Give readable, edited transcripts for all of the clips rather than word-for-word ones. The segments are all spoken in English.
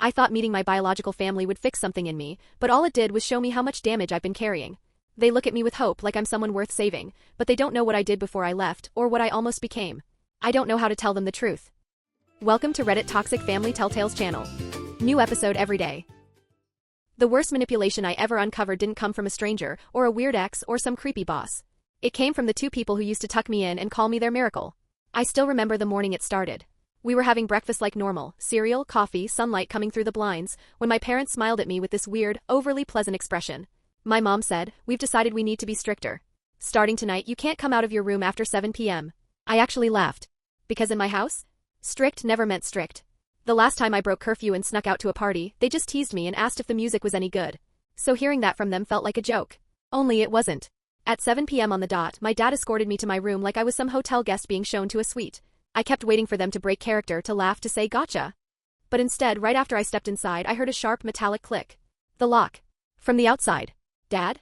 I thought meeting my biological family would fix something in me, but all it did was show me how much damage I've been carrying. They look at me with hope like I'm someone worth saving, but they don't know what I did before I left, or what I almost became. I don't know how to tell them the truth. Welcome to Reddit Toxic Family Telltales channel. New episode every day. The worst manipulation I ever uncovered didn't come from a stranger, or a weird ex, or some creepy boss. It came from the two people who used to tuck me in and call me their miracle. I still remember the morning it started. We were having breakfast like normal, cereal, coffee, sunlight coming through the blinds, when my parents smiled at me with this weird, overly pleasant expression. My mom said, "We've decided we need to be stricter. Starting tonight, you can't come out of your room after 7 p.m. I actually laughed. Because in my house, strict never meant strict. The last time I broke curfew and snuck out to a party, they just teased me and asked if the music was any good. So hearing that from them felt like a joke. Only it wasn't. At 7 p.m. on the dot, my dad escorted me to my room like I was some hotel guest being shown to a suite. I kept waiting for them to break character, to laugh, to say gotcha. But instead, right after I stepped inside, I heard a sharp metallic click. The lock. From the outside. Dad?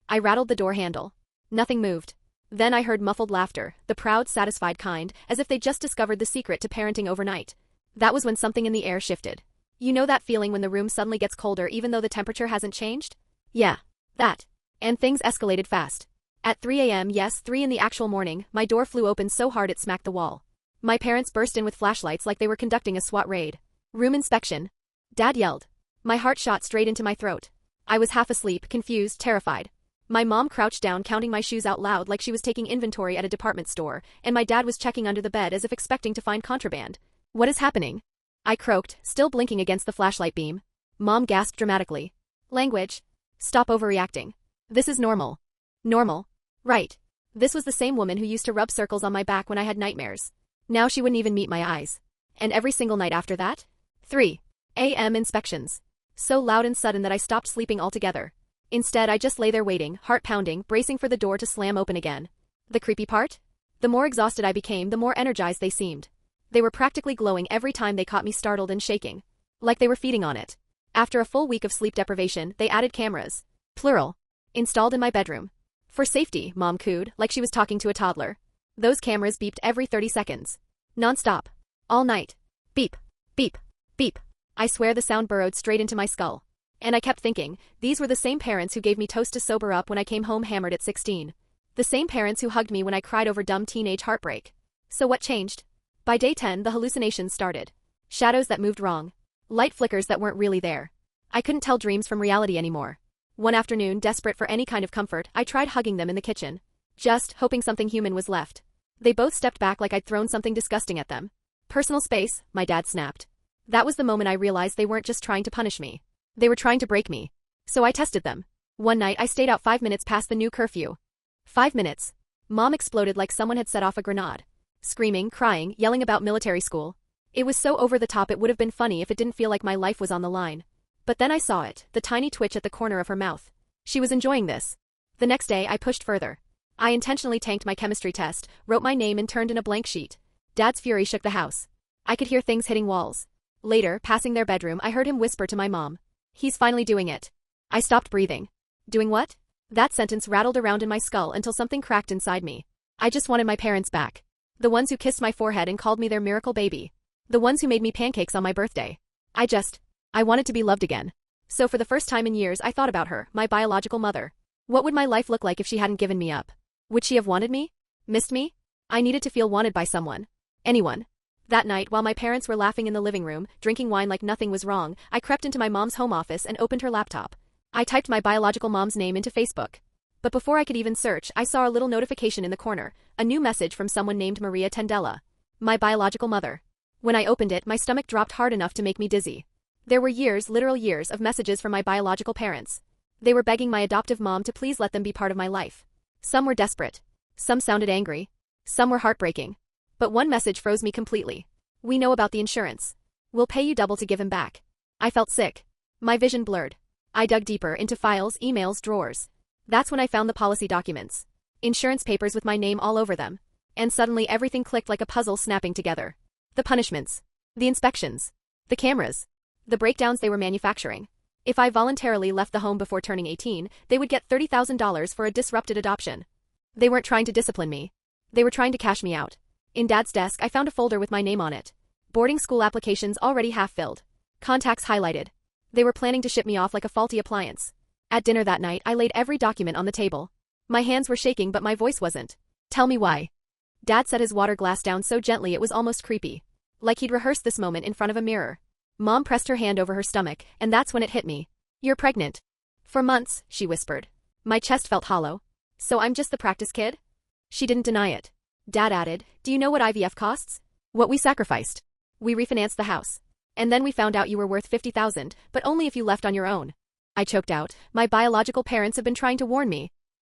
I rattled the door handle. Nothing moved. Then I heard muffled laughter, the proud, satisfied kind, as if they just discovered the secret to parenting overnight. That was when something in the air shifted. You know that feeling when the room suddenly gets colder even though the temperature hasn't changed? Yeah. That. And things escalated fast. At 3 a.m., yes, 3 in the actual morning, my door flew open so hard it smacked the wall. My parents burst in with flashlights like they were conducting a SWAT raid. Room inspection. Dad yelled. My heart shot straight into my throat. I was half asleep, confused, terrified. My mom crouched down counting my shoes out loud like she was taking inventory at a department store, and my dad was checking under the bed as if expecting to find contraband. What is happening? I croaked, still blinking against the flashlight beam. Mom gasped dramatically. Language. Stop overreacting. This is normal. Normal. Right. This was the same woman who used to rub circles on my back when I had nightmares. Now she wouldn't even meet my eyes. And every single night after that? 3 a.m. inspections. So loud and sudden that I stopped sleeping altogether. Instead, I just lay there waiting, heart pounding, bracing for the door to slam open again. The creepy part? The more exhausted I became, the more energized they seemed. They were practically glowing every time they caught me startled and shaking. Like they were feeding on it. After a full week of sleep deprivation, they added cameras. Plural. Installed in my bedroom. For safety, Mom cooed, like she was talking to a toddler. Those cameras beeped every 30 seconds. Non-stop. All night. Beep. Beep. Beep. I swear the sound burrowed straight into my skull. And I kept thinking, these were the same parents who gave me toast to sober up when I came home hammered at 16. The same parents who hugged me when I cried over dumb teenage heartbreak. So what changed? By day 10, the hallucinations started. Shadows that moved wrong. Light flickers that weren't really there. I couldn't tell dreams from reality anymore. One afternoon, desperate for any kind of comfort, I tried hugging them in the kitchen. Just hoping something human was left. They both stepped back like I'd thrown something disgusting at them. Personal space, my dad snapped. That was the moment I realized they weren't just trying to punish me. They were trying to break me. So I tested them. One night I stayed out 5 minutes past the new curfew. 5 minutes. Mom exploded like someone had set off a grenade. Screaming, crying, yelling about military school. It was so over the top it would have been funny if it didn't feel like my life was on the line. But then I saw it, the tiny twitch at the corner of her mouth. She was enjoying this. The next day I pushed further. I intentionally tanked my chemistry test, wrote my name and turned in a blank sheet. Dad's fury shook the house. I could hear things hitting walls. Later, passing their bedroom, I heard him whisper to my mom. He's finally doing it. I stopped breathing. Doing what? That sentence rattled around in my skull until something cracked inside me. I just wanted my parents back. The ones who kissed my forehead and called me their miracle baby. The ones who made me pancakes on my birthday. I wanted to be loved again. So for the first time in years I thought about her, my biological mother. What would my life look like if she hadn't given me up? Would she have wanted me? Missed me? I needed to feel wanted by someone. Anyone. That night, while my parents were laughing in the living room, drinking wine like nothing was wrong, I crept into my mom's home office and opened her laptop. I typed my biological mom's name into Facebook. But before I could even search, I saw a little notification in the corner, a new message from someone named Maria Tendella. My biological mother. When I opened it, my stomach dropped hard enough to make me dizzy. There were years, literal years, of messages from my biological parents. They were begging my adoptive mom to please let them be part of my life. Some were desperate. Some sounded angry. Some were heartbreaking. But one message froze me completely. We know about the insurance. We'll pay you double to give him back. I felt sick. My vision blurred. I dug deeper into files, emails, drawers. That's when I found the policy documents. Insurance papers with my name all over them. And suddenly everything clicked like a puzzle snapping together. The punishments. The inspections. The cameras. The breakdowns they were manufacturing. If I voluntarily left the home before turning 18, they would get $30,000 for a disrupted adoption. They weren't trying to discipline me. They were trying to cash me out. In Dad's desk, I found a folder with my name on it. Boarding school applications already half filled. Contacts highlighted. They were planning to ship me off like a faulty appliance. At dinner that night, I laid every document on the table. My hands were shaking, but my voice wasn't. Tell me why. Dad set his water glass down so gently it was almost creepy. Like he'd rehearsed this moment in front of a mirror. Mom pressed her hand over her stomach, and that's when it hit me. You're pregnant. For months, she whispered. My chest felt hollow. So I'm just the practice kid? She didn't deny it. Dad added, do you know what IVF costs? What we sacrificed. We refinanced the house. And then we found out you were worth $50,000, but only if you left on your own. I choked out, my biological parents have been trying to warn me.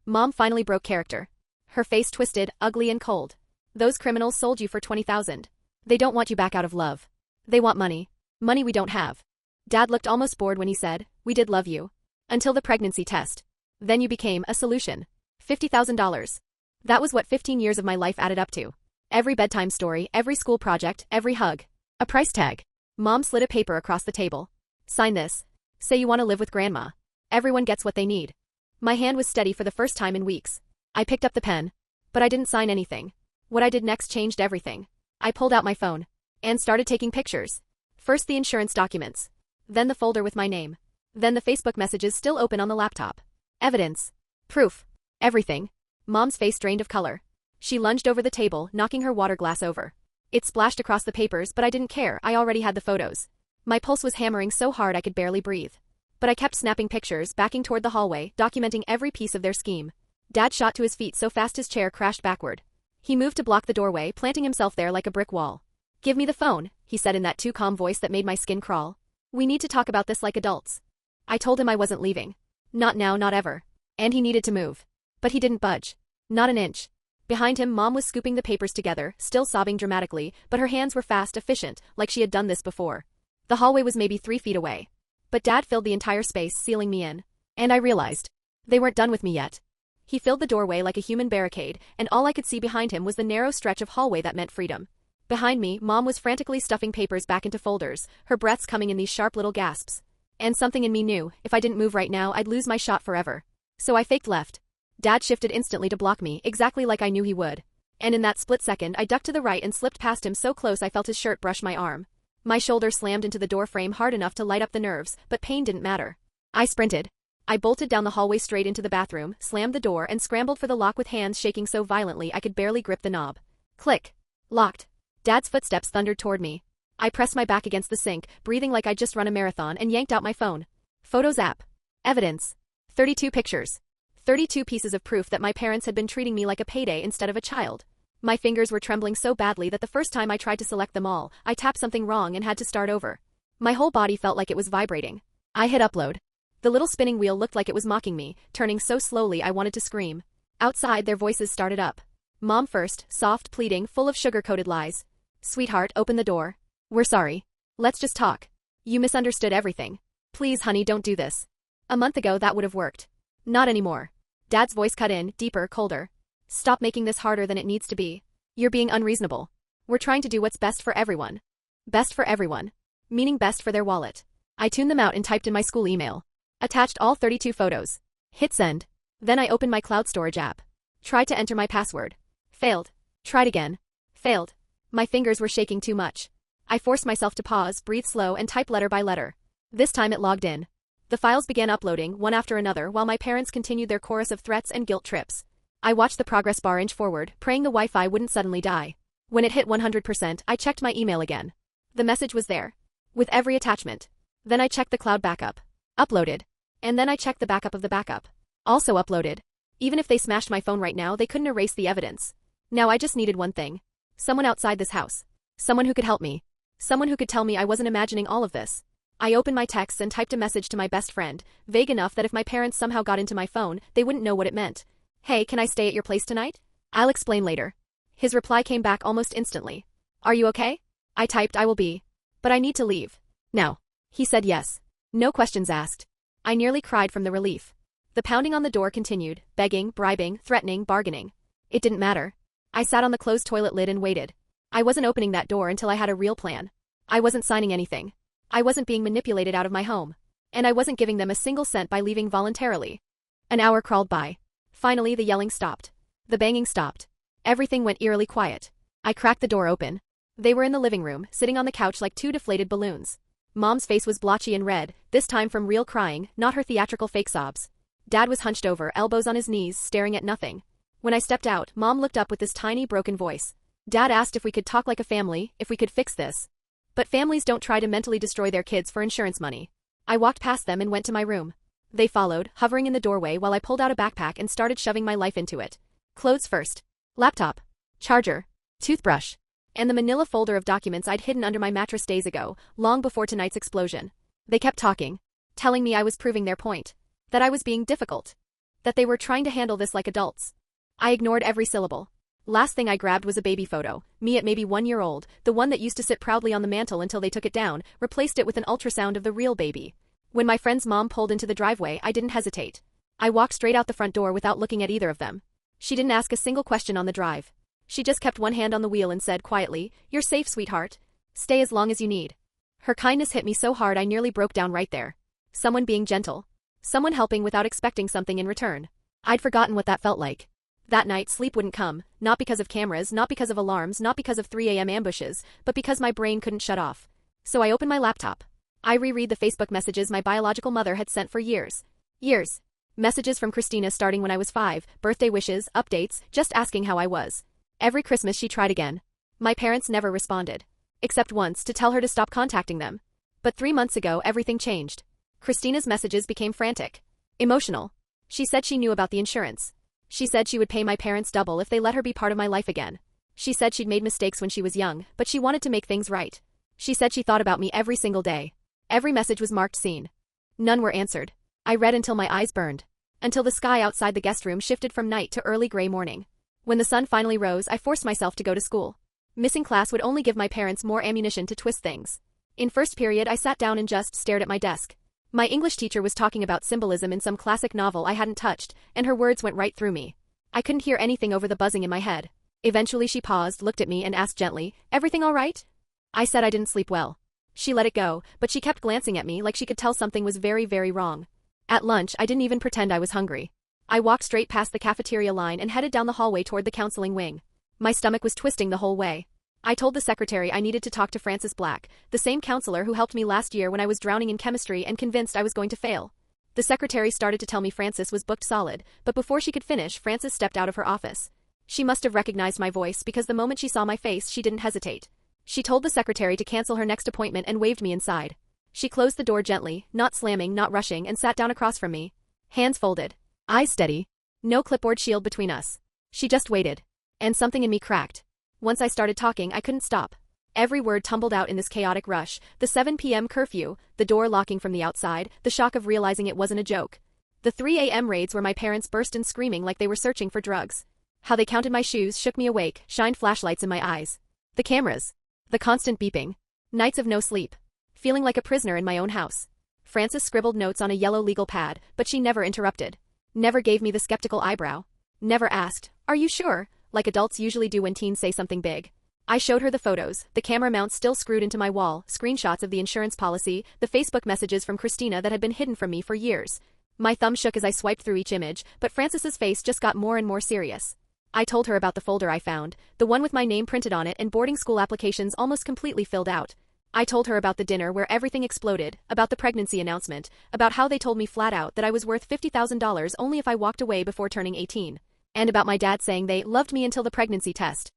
Mom finally broke character. Her face twisted, ugly and cold. Those criminals sold you for $20,000. They don't want you back out of love. They want money. Money we don't have. Dad looked almost bored when he said, we did love you. Until the pregnancy test. Then you became a solution. $50,000. That was what 15 years of my life added up to. Every bedtime story, every school project, every hug. A price tag. Mom slid a paper across the table. Sign this. Say you want to live with Grandma. Everyone gets what they need. My hand was steady for the first time in weeks. I picked up the pen. But I didn't sign anything. What I did next changed everything. I pulled out my phone. And started taking pictures. First the insurance documents. Then the folder with my name. Then the Facebook messages still open on the laptop. Evidence. Proof. Everything. Mom's face drained of color. She lunged over the table, knocking her water glass over. It splashed across the papers, but I didn't care, I already had the photos. My pulse was hammering so hard I could barely breathe. But I kept snapping pictures, backing toward the hallway, documenting every piece of their scheme. Dad shot to his feet so fast his chair crashed backward. He moved to block the doorway, planting himself there like a brick wall. Give me the phone, he said in that too calm voice that made my skin crawl. We need to talk about this like adults. I told him I wasn't leaving. Not now, not ever. And he needed to move. But he didn't budge. Not an inch. Behind him, Mom was scooping the papers together, still sobbing dramatically, but her hands were fast, efficient, like she had done this before. The hallway was maybe 3 feet away. But Dad filled the entire space, sealing me in. And I realized. They weren't done with me yet. He filled the doorway like a human barricade, and all I could see behind him was the narrow stretch of hallway that meant freedom. Behind me, Mom was frantically stuffing papers back into folders, her breaths coming in these sharp little gasps. And something in me knew, if I didn't move right now, I'd lose my shot forever. So I faked left. Dad shifted instantly to block me, exactly like I knew he would. And in that split second, I ducked to the right and slipped past him so close I felt his shirt brush my arm. My shoulder slammed into the door frame hard enough to light up the nerves, but pain didn't matter. I sprinted. I bolted down the hallway straight into the bathroom, slammed the door, and scrambled for the lock with hands shaking so violently I could barely grip the knob. Click. Locked. Dad's footsteps thundered toward me. I pressed my back against the sink, breathing like I'd just run a marathon, and yanked out my phone. Photos app. Evidence. 32 pictures. 32 pieces of proof that my parents had been treating me like a payday instead of a child. My fingers were trembling so badly that the first time I tried to select them all, I tapped something wrong and had to start over. My whole body felt like it was vibrating. I hit upload. The little spinning wheel looked like it was mocking me, turning so slowly I wanted to scream. Outside, their voices started up. Mom first, soft, pleading, full of sugar-coated lies. Sweetheart, open the door. We're sorry. Let's just talk. You misunderstood everything. Please, honey, don't do this. A month ago that would have worked. Not anymore. Dad's voice cut in, deeper, colder. Stop making this harder than it needs to be. You're being unreasonable. We're trying to do what's best for everyone. Best for everyone. Meaning best for their wallet. I tuned them out and typed in my school email. Attached all 32 photos. Hit send. Then I opened my cloud storage app. Tried to enter my password. Failed. Tried again. Failed. My fingers were shaking too much. I forced myself to pause, breathe slow, and type letter by letter. This time it logged in. The files began uploading, one after another, while my parents continued their chorus of threats and guilt trips. I watched the progress bar inch forward, praying the Wi-Fi wouldn't suddenly die. When it hit 100%, I checked my email again. The message was there. With every attachment. Then I checked the cloud backup. Uploaded. And then I checked the backup of the backup. Also uploaded. Even if they smashed my phone right now, they couldn't erase the evidence. Now I just needed one thing. Someone outside this house. Someone who could help me. Someone who could tell me I wasn't imagining all of this. I opened my texts and typed a message to my best friend, vague enough that if my parents somehow got into my phone, they wouldn't know what it meant. Hey, can I stay at your place tonight? I'll explain later. His reply came back almost instantly. Are you okay? I typed I will be. But I need to leave. Now. He said yes. No questions asked. I nearly cried from the relief. The pounding on the door continued, begging, bribing, threatening, bargaining. It didn't matter. I sat on the closed toilet lid and waited. I wasn't opening that door until I had a real plan. I wasn't signing anything. I wasn't being manipulated out of my home. And I wasn't giving them a single cent by leaving voluntarily. An hour crawled by. Finally, the yelling stopped. The banging stopped. Everything went eerily quiet. I cracked the door open. They were in the living room, sitting on the couch like two deflated balloons. Mom's face was blotchy and red, this time from real crying, not her theatrical fake sobs. Dad was hunched over, elbows on his knees, staring at nothing. When I stepped out, Mom looked up with this tiny, broken voice. Dad asked if we could talk like a family, if we could fix this. But families don't try to mentally destroy their kids for insurance money. I walked past them and went to my room. They followed, hovering in the doorway while I pulled out a backpack and started shoving my life into it. Clothes first. Laptop. Charger. Toothbrush. And the manila folder of documents I'd hidden under my mattress days ago, long before tonight's explosion. They kept talking. Telling me I was proving their point. That I was being difficult. That they were trying to handle this like adults. I ignored every syllable. Last thing I grabbed was a baby photo, me at maybe 1 year old, the one that used to sit proudly on the mantle until they took it down, replaced it with an ultrasound of the real baby. When my friend's mom pulled into the driveway, I didn't hesitate. I walked straight out the front door without looking at either of them. She didn't ask a single question on the drive. She just kept one hand on the wheel and said quietly, "You're safe, sweetheart. Stay as long as you need." Her kindness hit me so hard I nearly broke down right there. Someone being gentle. Someone helping without expecting something in return. I'd forgotten what that felt like. That night, sleep wouldn't come, not because of cameras, not because of alarms, not because of 3 a.m. ambushes, but because my brain couldn't shut off. So I opened my laptop. I reread the Facebook messages my biological mother had sent for years. Years. Messages from Christina starting when I was 5, birthday wishes, updates, just asking how I was. Every Christmas she tried again. My parents never responded. Except once to tell her to stop contacting them. But 3 months ago everything changed. Christina's messages became frantic. Emotional. She said she knew about the insurance. She said she would pay my parents double if they let her be part of my life again. She said she'd made mistakes when she was young, but she wanted to make things right. She said she thought about me every single day. Every message was marked seen. None were answered. I read until my eyes burned. Until the sky outside the guest room shifted from night to early gray morning. When the sun finally rose, I forced myself to go to school. Missing class would only give my parents more ammunition to twist things. In first period, I sat down and just stared at my desk. My English teacher was talking about symbolism in some classic novel I hadn't touched, and her words went right through me. I couldn't hear anything over the buzzing in my head. Eventually she paused, looked at me and asked gently, "Everything all right?" I said I didn't sleep well. She let it go, but she kept glancing at me like she could tell something was very, very wrong. At lunch, I didn't even pretend I was hungry. I walked straight past the cafeteria line and headed down the hallway toward the counseling wing. My stomach was twisting the whole way. I told the secretary I needed to talk to Francis Black, the same counselor who helped me last year when I was drowning in chemistry and convinced I was going to fail. The secretary started to tell me Francis was booked solid, but before she could finish, Francis stepped out of her office. She must have recognized my voice because the moment she saw my face, she didn't hesitate. She told the secretary to cancel her next appointment and waved me inside. She closed the door gently, not slamming, not rushing, and sat down across from me. Hands folded. Eyes steady. No clipboard shield between us. She just waited. And something in me cracked. Once I started talking, I couldn't stop. Every word tumbled out in this chaotic rush, the 7 p.m. curfew, the door locking from the outside, the shock of realizing it wasn't a joke. The 3 a.m. raids where my parents burst in screaming like they were searching for drugs. How they counted my shoes shook me awake, shined flashlights in my eyes. The cameras. The constant beeping. Nights of no sleep. Feeling like a prisoner in my own house. Frances scribbled notes on a yellow legal pad, but she never interrupted. Never gave me the skeptical eyebrow. Never asked, "Are you sure?" like adults usually do when teens say something big. I showed her the photos, the camera mount still screwed into my wall, screenshots of the insurance policy, the Facebook messages from Christina that had been hidden from me for years. My thumb shook as I swiped through each image, but Frances's face just got more and more serious. I told her about the folder I found, the one with my name printed on it and boarding school applications almost completely filled out. I told her about the dinner where everything exploded, about the pregnancy announcement, about how they told me flat out that I was worth $50,000 only if I walked away before turning 18. And about my dad saying they loved me until the pregnancy test.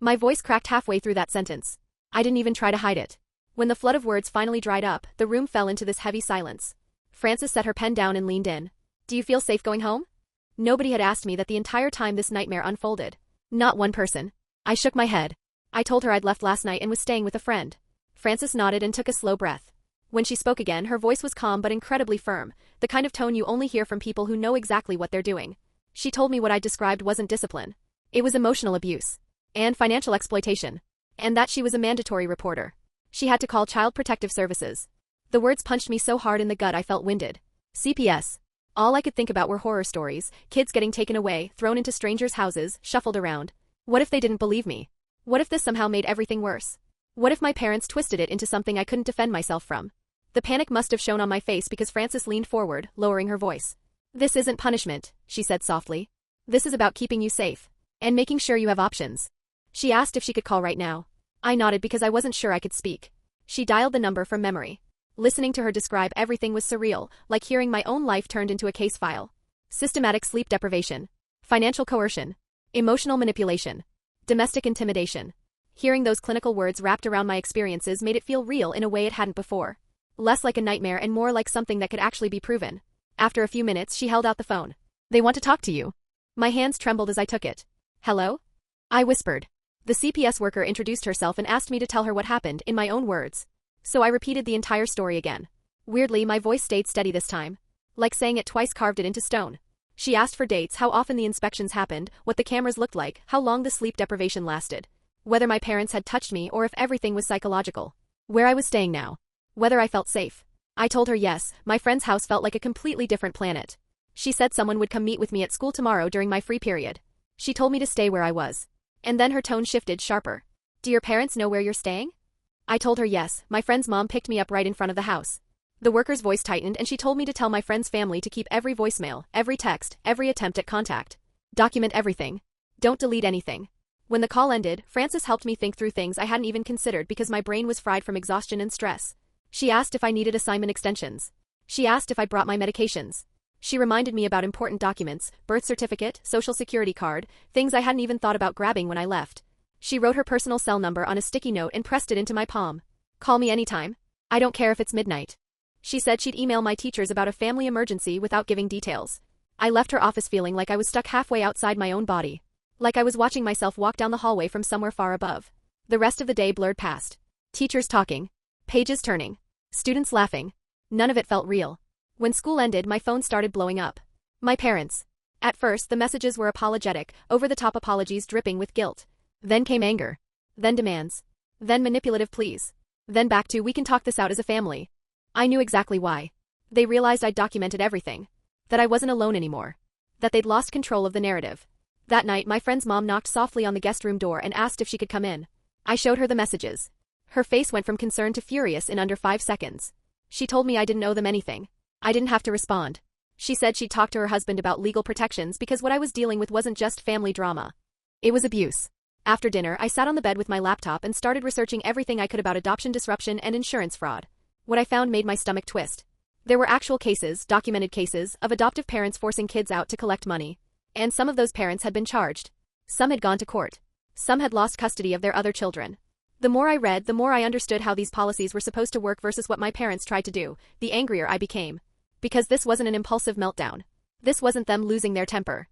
My voice cracked halfway through that sentence. I didn't even try to hide it. When the flood of words finally dried up, the room fell into this heavy silence. Frances set her pen down and leaned in. "Do you feel safe going home?" Nobody had asked me that the entire time this nightmare unfolded. Not one person. I shook my head. I told her I'd left last night and was staying with a friend. Frances nodded and took a slow breath. When she spoke again, her voice was calm but incredibly firm, the kind of tone you only hear from people who know exactly what they're doing. She told me what I described wasn't discipline. It was emotional abuse. And financial exploitation. And that she was a mandatory reporter. She had to call Child Protective Services. The words punched me so hard in the gut I felt winded. CPS. All I could think about were horror stories, kids getting taken away, thrown into strangers' houses, shuffled around. What if they didn't believe me? What if this somehow made everything worse? What if my parents twisted it into something I couldn't defend myself from? The panic must have shown on my face because Frances leaned forward, lowering her voice. "This isn't punishment," she said softly. "This is about keeping you safe. And making sure you have options." She asked if she could call right now. I nodded because I wasn't sure I could speak. She dialed the number from memory. Listening to her describe everything was surreal, like hearing my own life turned into a case file. Systematic sleep deprivation. Financial coercion. Emotional manipulation. Domestic intimidation. Hearing those clinical words wrapped around my experiences made it feel real in a way it hadn't before. Less like a nightmare and more like something that could actually be proven. After a few minutes, she held out the phone. "They want to talk to you." My hands trembled as I took it. "Hello?" I whispered. The CPS worker introduced herself and asked me to tell her what happened in my own words. So I repeated the entire story again. Weirdly, my voice stayed steady this time. Like saying it twice carved it into stone. She asked for dates, how often the inspections happened, what the cameras looked like, how long the sleep deprivation lasted. Whether my parents had touched me or if everything was psychological. Where I was staying now. Whether I felt safe. I told her yes, my friend's house felt like a completely different planet. She said someone would come meet with me at school tomorrow during my free period. She told me to stay where I was. And then her tone shifted sharper. "Do your parents know where you're staying?" I told her yes, my friend's mom picked me up right in front of the house. The worker's voice tightened and she told me to tell my friend's family to keep every voicemail, every text, every attempt at contact. Document everything. Don't delete anything. When the call ended, Frances helped me think through things I hadn't even considered because my brain was fried from exhaustion and stress. She asked if I needed assignment extensions. She asked if I'd brought my medications. She reminded me about important documents, birth certificate, social security card, things I hadn't even thought about grabbing when I left. She wrote her personal cell number on a sticky note and pressed it into my palm. "Call me anytime. I don't care if it's midnight." She said she'd email my teachers about a family emergency without giving details. I left her office feeling like I was stuck halfway outside my own body. Like I was watching myself walk down the hallway from somewhere far above. The rest of the day blurred past. Teachers talking. Pages turning. Students laughing. None of it felt real. When school ended, my phone started blowing up. My parents. At first, the messages were apologetic, over-the-top apologies dripping with guilt. Then came anger. Then demands. Then manipulative pleas. Then back to "we can talk this out as a family." I knew exactly why. They realized I'd documented everything. That I wasn't alone anymore. That they'd lost control of the narrative. That night, my friend's mom knocked softly on the guest room door and asked if she could come in. I showed her the messages. Her face went from concern to furious in under 5 seconds. She told me I didn't owe them anything. I didn't have to respond. She said she'd talk to her husband about legal protections because what I was dealing with wasn't just family drama. It was abuse. After dinner, I sat on the bed with my laptop and started researching everything I could about adoption disruption and insurance fraud. What I found made my stomach twist. There were actual cases, documented cases, of adoptive parents forcing kids out to collect money. And some of those parents had been charged. Some had gone to court. Some had lost custody of their other children. The more I read, the more I understood how these policies were supposed to work versus what my parents tried to do, the angrier I became. Because this wasn't an impulsive meltdown. This wasn't them losing their temper.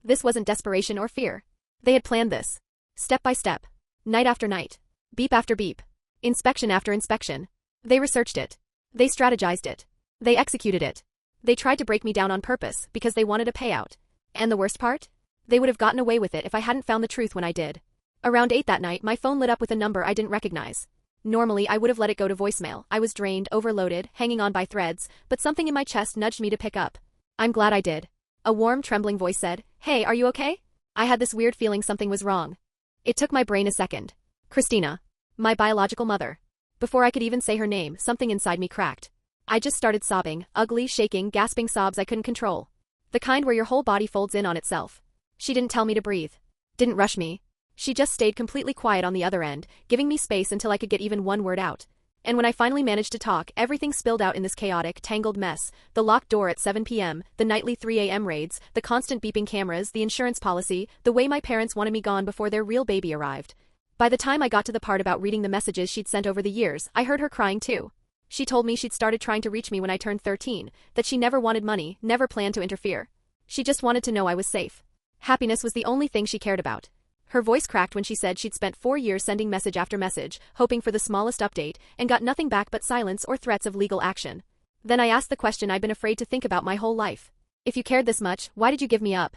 This wasn't desperation or fear. They had planned this. Step by step. Night after night. Beep after beep. Inspection after inspection. They researched it. They strategized it. They executed it. They tried to break me down on purpose because they wanted a payout. And the worst part? They would have gotten away with it if I hadn't found the truth when I did. Around 8 that night, my phone lit up with a number I didn't recognize. Normally, I would have let it go to voicemail. I was drained, overloaded, hanging on by threads, but something in my chest nudged me to pick up. I'm glad I did. A warm, trembling voice said, "Hey, are you okay?" I had this weird feeling something was wrong. It took my brain a second. Christina. My biological mother. Before I could even say her name, something inside me cracked. I just started sobbing, ugly, shaking, gasping sobs I couldn't control. The kind where your whole body folds in on itself. She didn't tell me to breathe. Didn't rush me. She just stayed completely quiet on the other end, giving me space until I could get even one word out. And when I finally managed to talk, everything spilled out in this chaotic, tangled mess. The locked door at 7 p.m., the nightly 3 a.m. raids, the constant beeping cameras, the insurance policy, the way my parents wanted me gone before their real baby arrived. By the time I got to the part about reading the messages she'd sent over the years, I heard her crying too. She told me she'd started trying to reach me when I turned 13, that she never wanted money, never planned to interfere. She just wanted to know I was safe. Happiness was the only thing she cared about. Her voice cracked when she said she'd spent 4 years sending message after message, hoping for the smallest update, and got nothing back but silence or threats of legal action. Then I asked the question I'd been afraid to think about my whole life. If you cared this much, why did you give me up?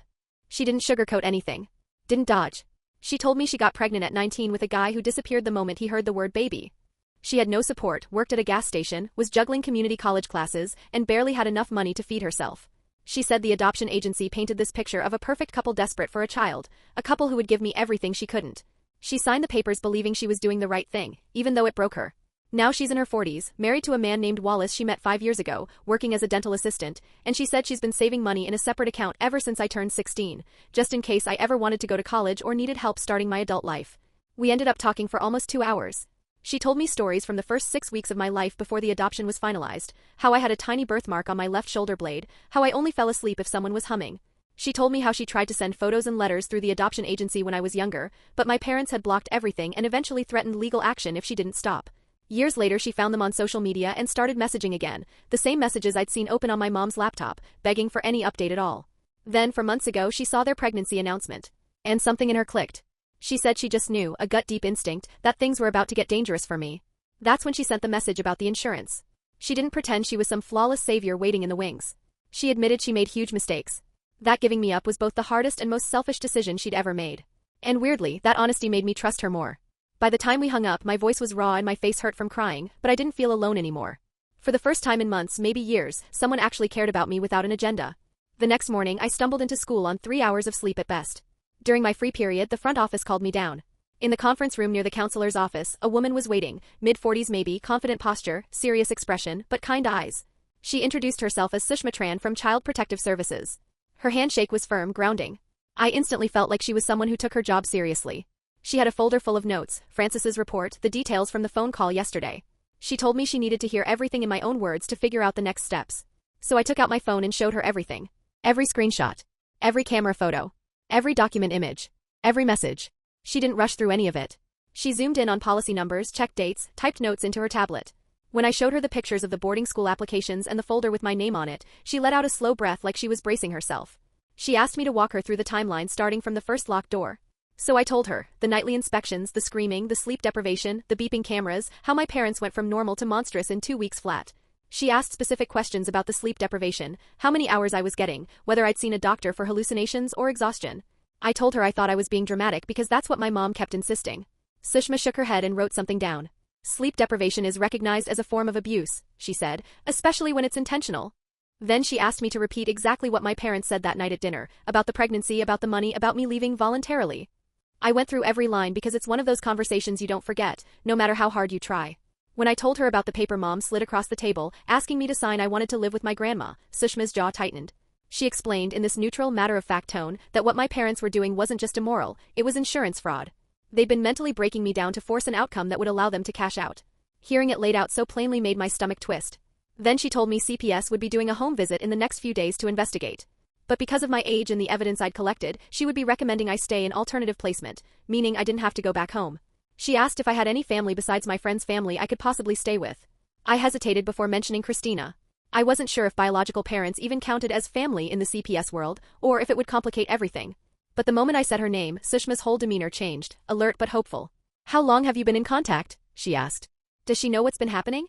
She didn't sugarcoat anything. Didn't dodge. She told me she got pregnant at 19 with a guy who disappeared the moment he heard the word baby. She had no support, worked at a gas station, was juggling community college classes, and barely had enough money to feed herself. She said the adoption agency painted this picture of a perfect couple desperate for a child, a couple who would give me everything she couldn't. She signed the papers believing she was doing the right thing, even though it broke her. Now she's in her 40s, married to a man named Wallace she met 5 years ago, working as a dental assistant, and she said she's been saving money in a separate account ever since I turned 16, just in case I ever wanted to go to college or needed help starting my adult life. We ended up talking for almost 2 hours. She told me stories from the first 6 weeks of my life before the adoption was finalized, how I had a tiny birthmark on my left shoulder blade, how I only fell asleep if someone was humming. She told me how she tried to send photos and letters through the adoption agency when I was younger, but my parents had blocked everything and eventually threatened legal action if she didn't stop. Years later she found them on social media and started messaging again, the same messages I'd seen open on my mom's laptop, begging for any update at all. Then, for months ago, she saw their pregnancy announcement. And something in her clicked. She said she just knew, a gut-deep instinct, that things were about to get dangerous for me. That's when she sent the message about the insurance. She didn't pretend she was some flawless savior waiting in the wings. She admitted she made huge mistakes. That giving me up was both the hardest and most selfish decision she'd ever made. And weirdly, that honesty made me trust her more. By the time we hung up, my voice was raw and my face hurt from crying, but I didn't feel alone anymore. For the first time in months, maybe years, someone actually cared about me without an agenda. The next morning, I stumbled into school on 3 hours of sleep at best. During my free period, the front office called me down. In the conference room near the counselor's office, a woman was waiting, mid-40s maybe, confident posture, serious expression, but kind eyes. She introduced herself as Sushma Tran from Child Protective Services. Her handshake was firm, grounding. I instantly felt like she was someone who took her job seriously. She had a folder full of notes, Francis's report, the details from the phone call yesterday. She told me she needed to hear everything in my own words to figure out the next steps. So I took out my phone and showed her everything. Every screenshot. Every camera photo. Every document image. Every message. She didn't rush through any of it. She zoomed in on policy numbers, checked dates, typed notes into her tablet. When I showed her the pictures of the boarding school applications and the folder with my name on it, she let out a slow breath like she was bracing herself. She asked me to walk her through the timeline starting from the first locked door. So I told her, the nightly inspections, the screaming, the sleep deprivation, the beeping cameras, how my parents went from normal to monstrous in 2 weeks flat. She asked specific questions about the sleep deprivation, how many hours I was getting, whether I'd seen a doctor for hallucinations or exhaustion. I told her I thought I was being dramatic because that's what my mom kept insisting. Sushma shook her head and wrote something down. Sleep deprivation is recognized as a form of abuse, she said, especially when it's intentional. Then she asked me to repeat exactly what my parents said that night at dinner, about the pregnancy, about the money, about me leaving voluntarily. I went through every line because it's one of those conversations you don't forget, no matter how hard you try. When I told her about the paper mom slid across the table, asking me to sign I wanted to live with my grandma, Sushma's jaw tightened. She explained in this neutral, matter-of-fact tone that what my parents were doing wasn't just immoral, it was insurance fraud. They'd been mentally breaking me down to force an outcome that would allow them to cash out. Hearing it laid out so plainly made my stomach twist. Then she told me CPS would be doing a home visit in the next few days to investigate. But because of my age and the evidence I'd collected, she would be recommending I stay in alternative placement, meaning I didn't have to go back home. She asked if I had any family besides my friend's family I could possibly stay with. I hesitated before mentioning Christina. I wasn't sure if biological parents even counted as family in the CPS world, or if it would complicate everything. But the moment I said her name, Sushma's whole demeanor changed, alert but hopeful. "How long have you been in contact?" she asked. "Does she know what's been happening?"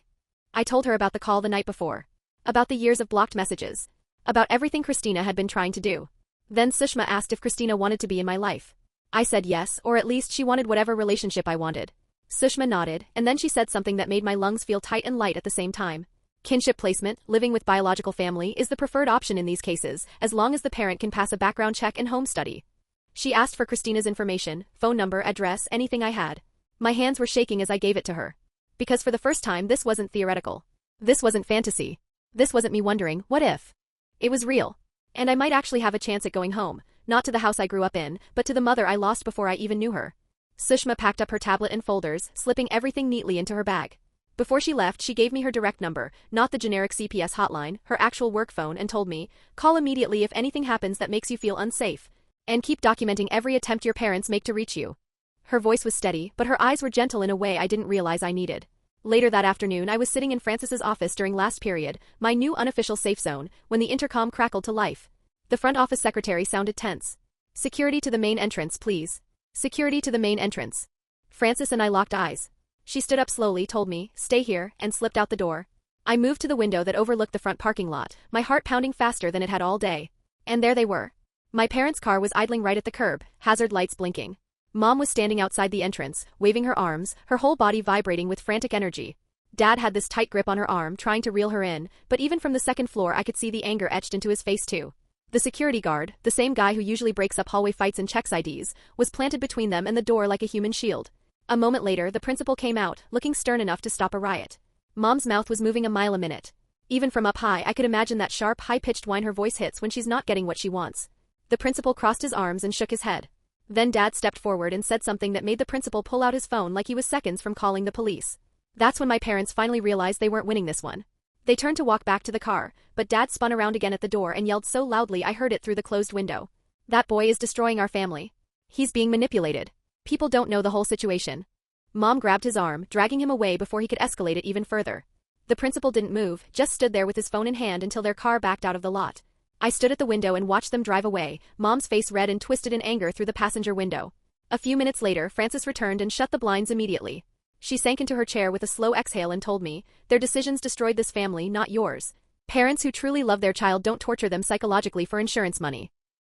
I told her about the call the night before. About the years of blocked messages. About everything Christina had been trying to do. Then Sushma asked if Christina wanted to be in my life. I said yes, or at least she wanted whatever relationship I wanted. Sushma nodded, and then she said something that made my lungs feel tight and light at the same time. Kinship placement, living with biological family, is the preferred option in these cases, as long as the parent can pass a background check and home study. She asked for Christina's information, phone number, address, anything I had. My hands were shaking as I gave it to her. Because for the first time this wasn't theoretical. This wasn't fantasy. This wasn't me wondering, what if? It was real. And I might actually have a chance at going home, not to the house I grew up in, but to the mother I lost before I even knew her. Sushma packed up her tablet and folders, slipping everything neatly into her bag. Before she left, she gave me her direct number, not the generic CPS hotline, her actual work phone, and told me, "Call immediately if anything happens that makes you feel unsafe. And keep documenting every attempt your parents make to reach you." Her voice was steady, but her eyes were gentle in a way I didn't realize I needed. Later that afternoon I was sitting in Francis's office during last period, my new unofficial safe zone, when the intercom crackled to life. The front office secretary sounded tense. "Security to the main entrance, please. Security to the main entrance." Francis and I locked eyes. She stood up slowly, told me, "Stay here," and slipped out the door. I moved to the window that overlooked the front parking lot, my heart pounding faster than it had all day. And there they were. My parents' car was idling right at the curb, hazard lights blinking. Mom was standing outside the entrance, waving her arms, her whole body vibrating with frantic energy. Dad had this tight grip on her arm, trying to reel her in, but even from the second floor I could see the anger etched into his face too. The security guard, the same guy who usually breaks up hallway fights and checks IDs, was planted between them and the door like a human shield. A moment later, the principal came out, looking stern enough to stop a riot. Mom's mouth was moving a mile a minute. Even from up high, I could imagine that sharp, high-pitched whine her voice hits when she's not getting what she wants. The principal crossed his arms and shook his head. Then Dad stepped forward and said something that made the principal pull out his phone like he was seconds from calling the police. That's when my parents finally realized they weren't winning this one. They turned to walk back to the car, but Dad spun around again at the door and yelled so loudly I heard it through the closed window. "That boy is destroying our family. He's being manipulated. People don't know the whole situation." Mom grabbed his arm, dragging him away before he could escalate it even further. The principal didn't move, just stood there with his phone in hand until their car backed out of the lot. I stood at the window and watched them drive away, Mom's face red and twisted in anger through the passenger window. A few minutes later, Frances returned and shut the blinds immediately. She sank into her chair with a slow exhale and told me, "Their decisions destroyed this family, not yours. Parents who truly love their child don't torture them psychologically for insurance money."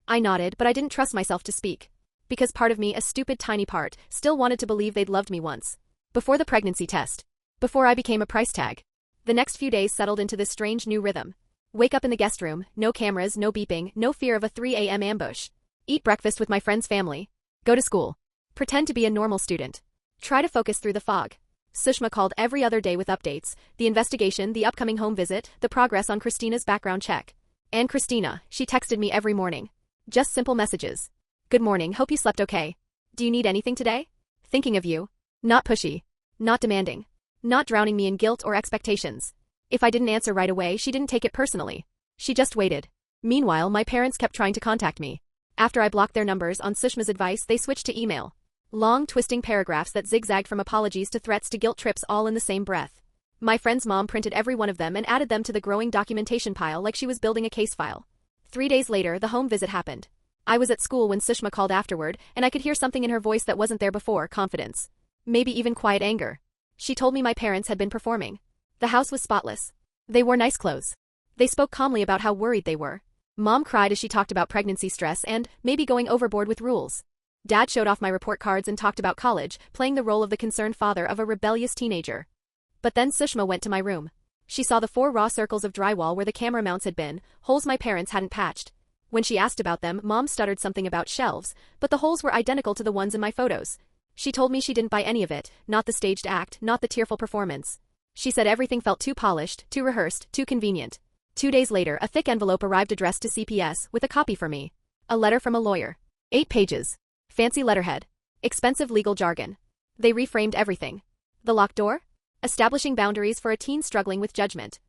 I nodded, but I didn't trust myself to speak. Because part of me, a stupid tiny part, still wanted to believe they'd loved me once. Before the pregnancy test. Before I became a price tag. The next few days settled into this strange new rhythm. Wake up in the guest room, no cameras, no beeping, no fear of a 3 a.m. ambush. Eat breakfast with my friend's family. Go to school. Pretend to be a normal student. Try to focus through the fog. Sushma called every other day with updates, the investigation, the upcoming home visit, the progress on Christina's background check. And Christina, she texted me every morning. Just simple messages. "Good morning, hope you slept okay. Do you need anything today? Thinking of you." Not pushy. Not demanding. Not drowning me in guilt or expectations. If I didn't answer right away, she didn't take it personally. She just waited. Meanwhile, my parents kept trying to contact me. After I blocked their numbers on Sushma's advice, they switched to email. Long, twisting paragraphs that zigzagged from apologies to threats to guilt trips all in the same breath. My friend's mom printed every one of them and added them to the growing documentation pile like she was building a case file. 3 days later, the home visit happened. I was at school when Sushma called afterward, and I could hear something in her voice that wasn't there before, confidence. Maybe even quiet anger. She told me my parents had been performing. The house was spotless. They wore nice clothes. They spoke calmly about how worried they were. Mom cried as she talked about pregnancy stress and maybe going overboard with rules. Dad showed off my report cards and talked about college, playing the role of the concerned father of a rebellious teenager. But then Sushma went to my room. She saw the 4 raw circles of drywall where the camera mounts had been, holes my parents hadn't patched. When she asked about them, Mom stuttered something about shelves, but the holes were identical to the ones in my photos. She told me she didn't buy any of it, not the staged act, not the tearful performance. She said everything felt too polished, too rehearsed, too convenient. 2 days later, a thick envelope arrived addressed to CPS with a copy for me. A letter from a lawyer. 8 pages. Fancy letterhead. Expensive legal jargon. They reframed everything. The locked door? Establishing boundaries for a teen struggling with judgment.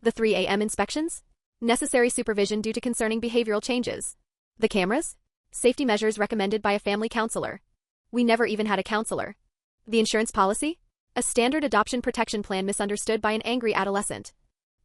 The 3 a.m. inspections? Necessary supervision due to concerning behavioral changes. The cameras? Safety measures recommended by a family counselor. We never even had a counselor. The insurance policy? A standard adoption protection plan misunderstood by an angry adolescent.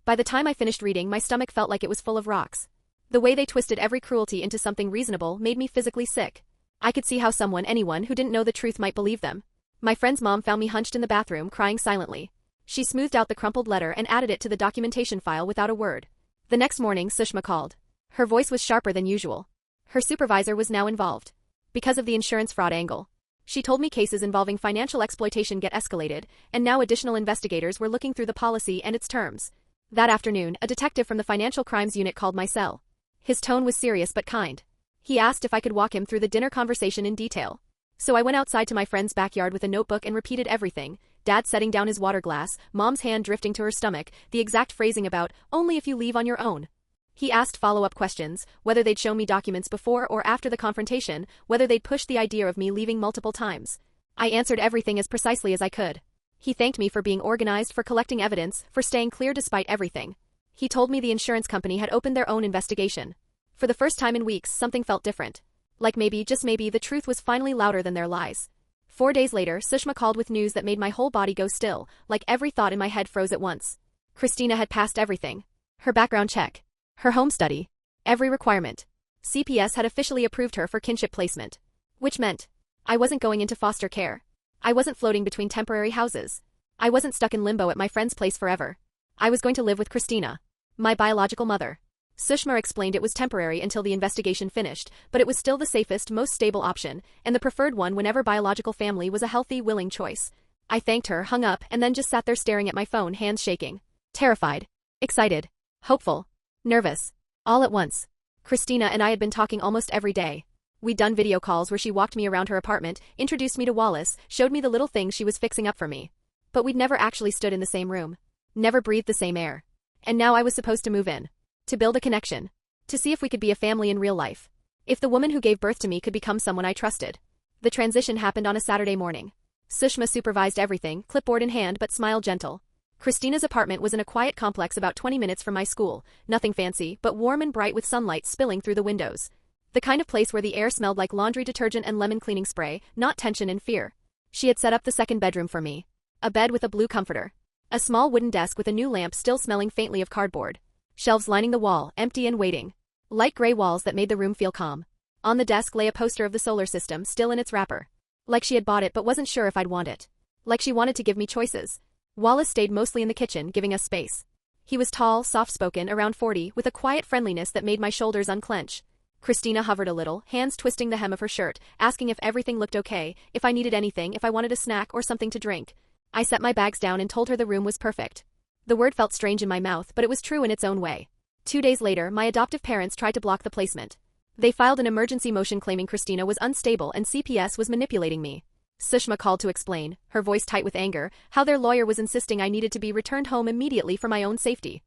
By the time I finished reading, my stomach felt like it was full of rocks. The way they twisted every cruelty into something reasonable made me physically sick. I could see how anyone who didn't know the truth might believe them. My friend's mom found me hunched in the bathroom, crying silently. She smoothed out the crumpled letter and added it to the documentation file without a word. The next morning, Sushma called. Her voice was sharper than usual. Her supervisor was now involved. Because of the insurance fraud angle. She told me cases involving financial exploitation get escalated, and now additional investigators were looking through the policy and its terms. That afternoon, a detective from the Financial Crimes Unit called my cell. His tone was serious but kind. He asked if I could walk him through the dinner conversation in detail. So I went outside to my friend's backyard with a notebook and repeated everything, Dad setting down his water glass, Mom's hand drifting to her stomach, the exact phrasing about, "only if you leave on your own." He asked follow-up questions, whether they'd shown me documents before or after the confrontation, whether they'd pushed the idea of me leaving multiple times. I answered everything as precisely as I could. He thanked me for being organized, for collecting evidence, for staying clear despite everything. He told me the insurance company had opened their own investigation. For the first time in weeks, something felt different. Like maybe, just maybe, the truth was finally louder than their lies. 4 days later, Sushma called with news that made my whole body go still, like every thought in my head froze at once. Christina had passed everything. Her background check. Her home study. Every requirement. CPS had officially approved her for kinship placement. Which meant I wasn't going into foster care. I wasn't floating between temporary houses. I wasn't stuck in limbo at my friend's place forever. I was going to live with Christina, my biological mother. Sushma explained it was temporary until the investigation finished, but it was still the safest, most stable option, and the preferred one whenever biological family was a healthy, willing choice. I thanked her, hung up, and then just sat there staring at my phone, hands shaking. Terrified. Excited. Hopeful. Nervous. All at once. Christina and I had been talking almost every day. We'd done video calls where she walked me around her apartment, introduced me to Wallace, showed me the little things she was fixing up for me. But we'd never actually stood in the same room. Never breathed the same air. And now I was supposed to move in. To build a connection. To see if we could be a family in real life. If the woman who gave birth to me could become someone I trusted. The transition happened on a Saturday morning. Sushma supervised everything, clipboard in hand but smiled gentle. Christina's apartment was in a quiet complex about 20 minutes from my school, nothing fancy, but warm and bright with sunlight spilling through the windows. The kind of place where the air smelled like laundry detergent and lemon cleaning spray, not tension and fear. She had set up the second bedroom for me. A bed with a blue comforter. A small wooden desk with a new lamp still smelling faintly of cardboard. Shelves lining the wall, empty and waiting. Light gray walls that made the room feel calm. On the desk lay a poster of the solar system, still in its wrapper. Like she had bought it but wasn't sure if I'd want it. Like she wanted to give me choices. Wallace stayed mostly in the kitchen, giving us space. He was tall, soft-spoken, around 40, with a quiet friendliness that made my shoulders unclench. Christina hovered a little, hands twisting the hem of her shirt, asking if everything looked okay, if I needed anything, if I wanted a snack or something to drink. I set my bags down and told her the room was perfect. The word felt strange in my mouth, but it was true in its own way. 2 days later, my adoptive parents tried to block the placement. They filed an emergency motion claiming Christina was unstable and CPS was manipulating me. Sushma called to explain, her voice tight with anger, how their lawyer was insisting I needed to be returned home immediately for my own safety.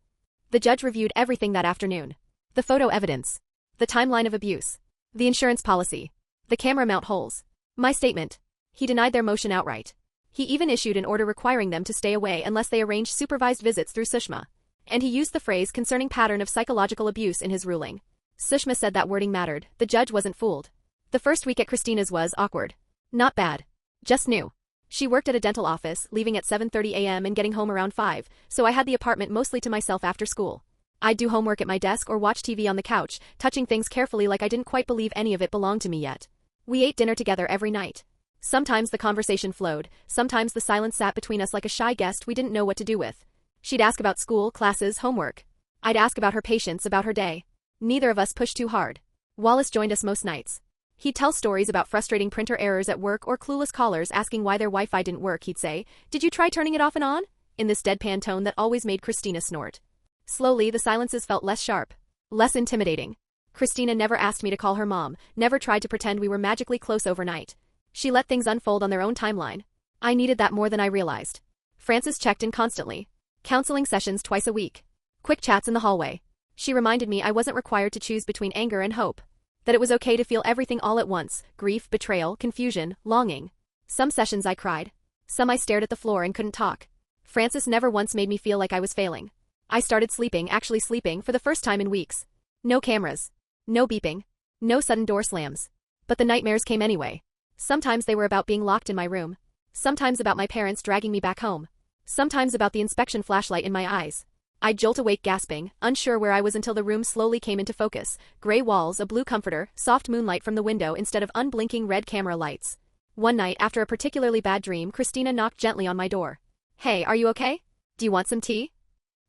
The judge reviewed everything that afternoon. The photo evidence. The timeline of abuse. The insurance policy. The camera mount holes. My statement. He denied their motion outright. He even issued an order requiring them to stay away unless they arranged supervised visits through Sushma. And he used the phrase concerning pattern of psychological abuse in his ruling. Sushma said that wording mattered. The judge wasn't fooled. The first week at Christina's was awkward. Not bad. Just new. She worked at a dental office, leaving at 7:30 a.m. and getting home around 5, so I had the apartment mostly to myself after school. I'd do homework at my desk or watch TV on the couch, touching things carefully like I didn't quite believe any of it belonged to me yet. We ate dinner together every night. Sometimes the conversation flowed, sometimes the silence sat between us like a shy guest we didn't know what to do with. She'd ask about school, classes, homework. I'd ask about her patients, about her day. Neither of us pushed too hard. Wallace joined us most nights. He'd tell stories about frustrating printer errors at work or clueless callers asking why their Wi-Fi didn't work. He'd say, "Did you try turning it off and on?" in this deadpan tone that always made Christina snort. Slowly, the silences felt less sharp, less intimidating. Christina never asked me to call her mom, never tried to pretend we were magically close overnight. She let things unfold on their own timeline. I needed that more than I realized. Frances checked in constantly. Counseling sessions twice a week. Quick chats in the hallway. She reminded me I wasn't required to choose between anger and hope. That it was okay to feel everything all at once, grief, betrayal, confusion, longing. Some sessions I cried. Some I stared at the floor and couldn't talk. Frances never once made me feel like I was failing. I started sleeping, actually sleeping, for the first time in weeks. No cameras. No beeping. No sudden door slams. But the nightmares came anyway. Sometimes they were about being locked in my room. Sometimes about my parents dragging me back home. Sometimes about the inspection flashlight in my eyes. I'd jolt awake gasping, unsure where I was until the room slowly came into focus. Gray walls, a blue comforter, soft moonlight from the window instead of unblinking red camera lights. One night, after a particularly bad dream, Christina knocked gently on my door. "Hey, are you okay? Do you want some tea?"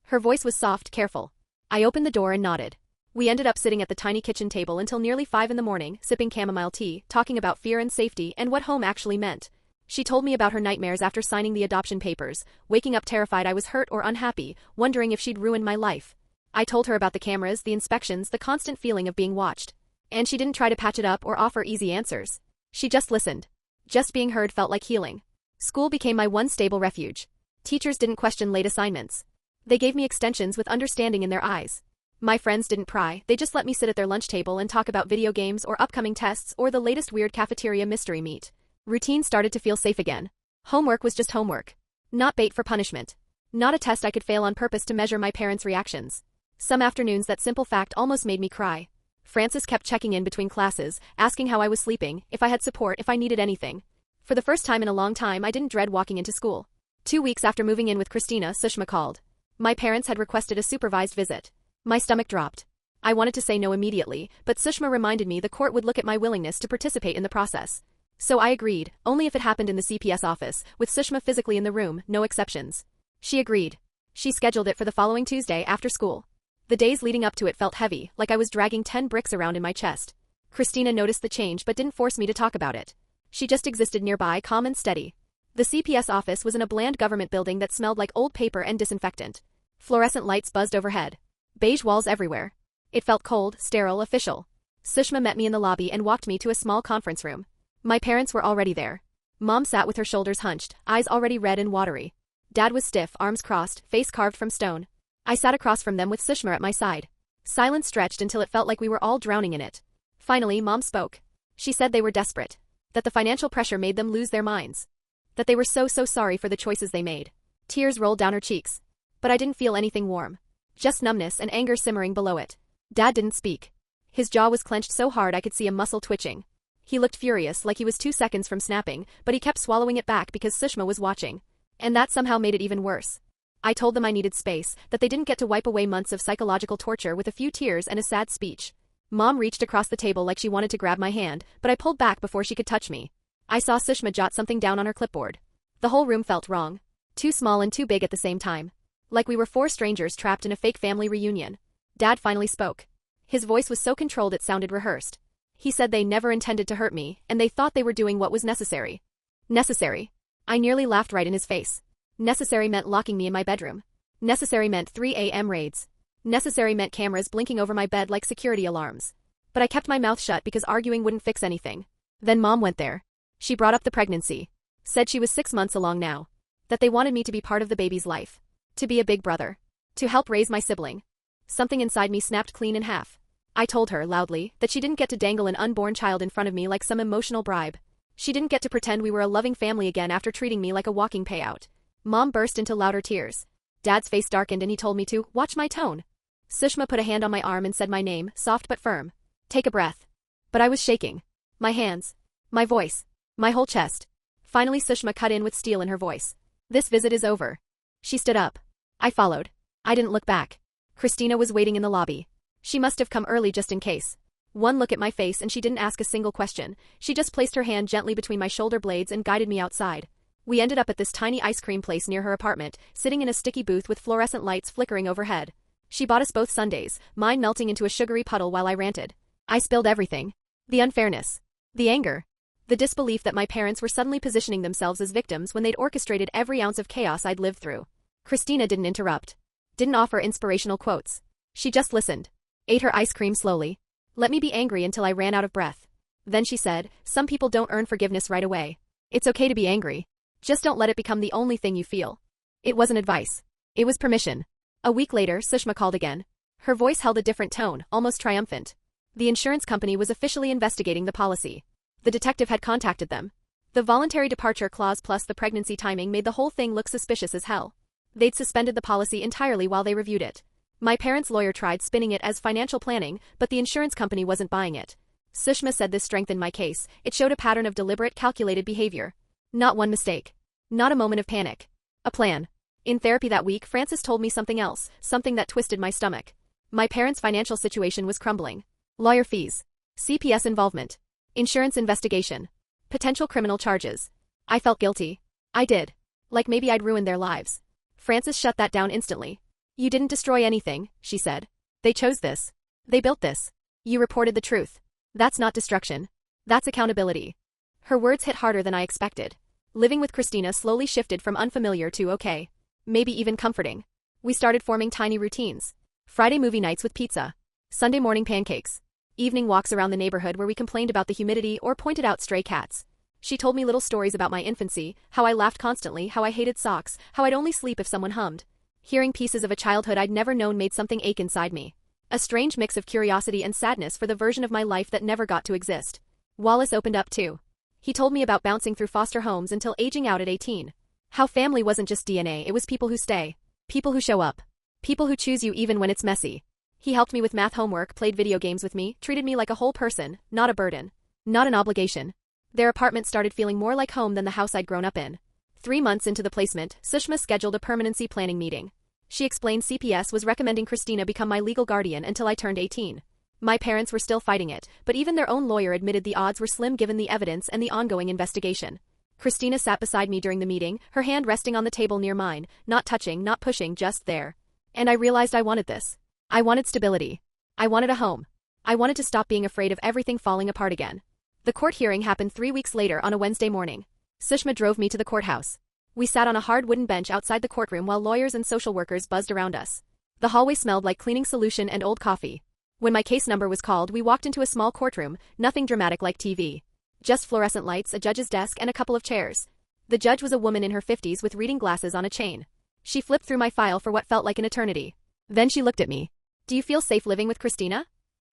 Her voice was soft, careful. I opened the door and nodded. We ended up sitting at the tiny kitchen table until nearly 5 in the morning, sipping chamomile tea, talking about fear and safety and what home actually meant. She told me about her nightmares after signing the adoption papers, waking up terrified I was hurt or unhappy, wondering if she'd ruined my life. I told her about the cameras, the inspections, the constant feeling of being watched. And she didn't try to patch it up or offer easy answers. She just listened. Just being heard felt like healing. School became my one stable refuge. Teachers didn't question late assignments. They gave me extensions with understanding in their eyes. My friends didn't pry, they just let me sit at their lunch table and talk about video games or upcoming tests or the latest weird cafeteria mystery meat. Routine started to feel safe again. Homework was just homework. Not bait for punishment. Not a test I could fail on purpose to measure my parents' reactions. Some afternoons that simple fact almost made me cry. Frances kept checking in between classes, asking how I was sleeping, if I had support, if I needed anything. For the first time in a long time I didn't dread walking into school. 2 weeks after moving in with Christina, Sushma called. My parents had requested a supervised visit. My stomach dropped. I wanted to say no immediately, but Sushma reminded me the court would look at my willingness to participate in the process. So I agreed, only if it happened in the CPS office, with Sushma physically in the room, no exceptions. She agreed. She scheduled it for the following Tuesday after school. The days leading up to it felt heavy, like I was dragging 10 bricks around in my chest. Christina noticed the change but didn't force me to talk about it. She just existed nearby, calm and steady. The CPS office was in a bland government building that smelled like old paper and disinfectant. Fluorescent lights buzzed overhead. Beige walls everywhere. It felt cold, sterile, official. Sushma met me in the lobby and walked me to a small conference room. My parents were already there. Mom sat with her shoulders hunched, eyes already red and watery. Dad was stiff, arms crossed, face carved from stone. I sat across from them with Sushma at my side. Silence stretched until it felt like we were all drowning in it. Finally, Mom spoke. She said they were desperate. That the financial pressure made them lose their minds. That they were so sorry for the choices they made. Tears rolled down her cheeks. But I didn't feel anything warm. Just numbness and anger simmering below it. Dad didn't speak. His jaw was clenched so hard I could see a muscle twitching. He looked furious, like he was 2 seconds from snapping, but he kept swallowing it back because Sushma was watching. And that somehow made it even worse. I told them I needed space, that they didn't get to wipe away months of psychological torture with a few tears and a sad speech. Mom reached across the table like she wanted to grab my hand, but I pulled back before she could touch me. I saw Sushma jot something down on her clipboard. The whole room felt wrong. Too small and too big at the same time. Like we were 4 strangers trapped in a fake family reunion. Dad finally spoke. His voice was so controlled it sounded rehearsed. He said they never intended to hurt me, and they thought they were doing what was necessary. Necessary. I nearly laughed right in his face. Necessary meant locking me in my bedroom. Necessary meant 3 a.m. raids. Necessary meant cameras blinking over my bed like security alarms. But I kept my mouth shut because arguing wouldn't fix anything. Then Mom went there. She brought up the pregnancy. Said she was 6 months along now. That they wanted me to be part of the baby's life. To be a big brother. To help raise my sibling. Something inside me snapped clean in half. I told her, loudly, that she didn't get to dangle an unborn child in front of me like some emotional bribe. She didn't get to pretend we were a loving family again after treating me like a walking payout. Mom burst into louder tears. Dad's face darkened and he told me to watch my tone. Sushma put a hand on my arm and said my name, soft but firm. Take a breath. But I was shaking. My hands. My voice. My whole chest. Finally Sushma cut in with steel in her voice. This visit is over. She stood up. I followed. I didn't look back. Christina was waiting in the lobby. She must have come early just in case. One look at my face and she didn't ask a single question. She just placed her hand gently between my shoulder blades and guided me outside. We ended up at this tiny ice cream place near her apartment, sitting in a sticky booth with fluorescent lights flickering overhead. She bought us both sundaes, mine melting into a sugary puddle while I ranted. I spilled everything. The unfairness. The anger. The disbelief that my parents were suddenly positioning themselves as victims when they'd orchestrated every ounce of chaos I'd lived through. Christina didn't interrupt. Didn't offer inspirational quotes. She just listened. Ate her ice cream slowly. Let me be angry until I ran out of breath. Then she said, some people don't earn forgiveness right away. It's okay to be angry. Just don't let it become the only thing you feel. It wasn't advice. It was permission. A week later, Sushma called again. Her voice held a different tone, almost triumphant. The insurance company was officially investigating the policy. The detective had contacted them. The voluntary departure clause plus the pregnancy timing made the whole thing look suspicious as hell. They'd suspended the policy entirely while they reviewed it. My parents' lawyer tried spinning it as financial planning, but the insurance company wasn't buying it. Sushma said this strengthened my case. It showed a pattern of deliberate, calculated behavior. Not one mistake. Not a moment of panic. A plan. In therapy that week, Francis told me something else, something that twisted my stomach. My parents' financial situation was crumbling. Lawyer fees. CPS involvement. Insurance investigation. Potential criminal charges. I felt guilty. I did. Like maybe I'd ruined their lives. Francis shut that down instantly. You didn't destroy anything, she said. They chose this. They built this. You reported the truth. That's not destruction. That's accountability. Her words hit harder than I expected. Living with Christina slowly shifted from unfamiliar to okay. Maybe even comforting. We started forming tiny routines. Friday movie nights with pizza. Sunday morning pancakes. Evening walks around the neighborhood where we complained about the humidity or pointed out stray cats. She told me little stories about my infancy, how I laughed constantly, how I hated socks, how I'd only sleep if someone hummed. Hearing pieces of a childhood I'd never known made something ache inside me. A strange mix of curiosity and sadness for the version of my life that never got to exist. Wallace opened up too. He told me about bouncing through foster homes until aging out at 18. How family wasn't just DNA, it was people who stay. People who show up. People who choose you even when it's messy. He helped me with math homework, played video games with me, treated me like a whole person, not a burden. Not an obligation. Their apartment started feeling more like home than the house I'd grown up in. 3 months into the placement, Sushma scheduled a permanency planning meeting. She explained CPS was recommending Christina become my legal guardian until I turned 18. My parents were still fighting it, but even their own lawyer admitted the odds were slim given the evidence and the ongoing investigation. Christina sat beside me during the meeting, her hand resting on the table near mine, not touching, not pushing, just there. And I realized I wanted this. I wanted stability. I wanted a home. I wanted to stop being afraid of everything falling apart again. The court hearing happened 3 weeks later on a Wednesday morning. Sushma drove me to the courthouse. We sat on a hard wooden bench outside the courtroom while lawyers and social workers buzzed around us. The hallway smelled like cleaning solution and old coffee. When my case number was called, we walked into a small courtroom, nothing dramatic like TV. Just fluorescent lights, a judge's desk, and a couple of chairs. The judge was a woman in her 50s with reading glasses on a chain. She flipped through my file for what felt like an eternity. Then she looked at me. Do you feel safe living with Christina?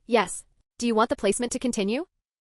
Yes. Do you want the placement to continue?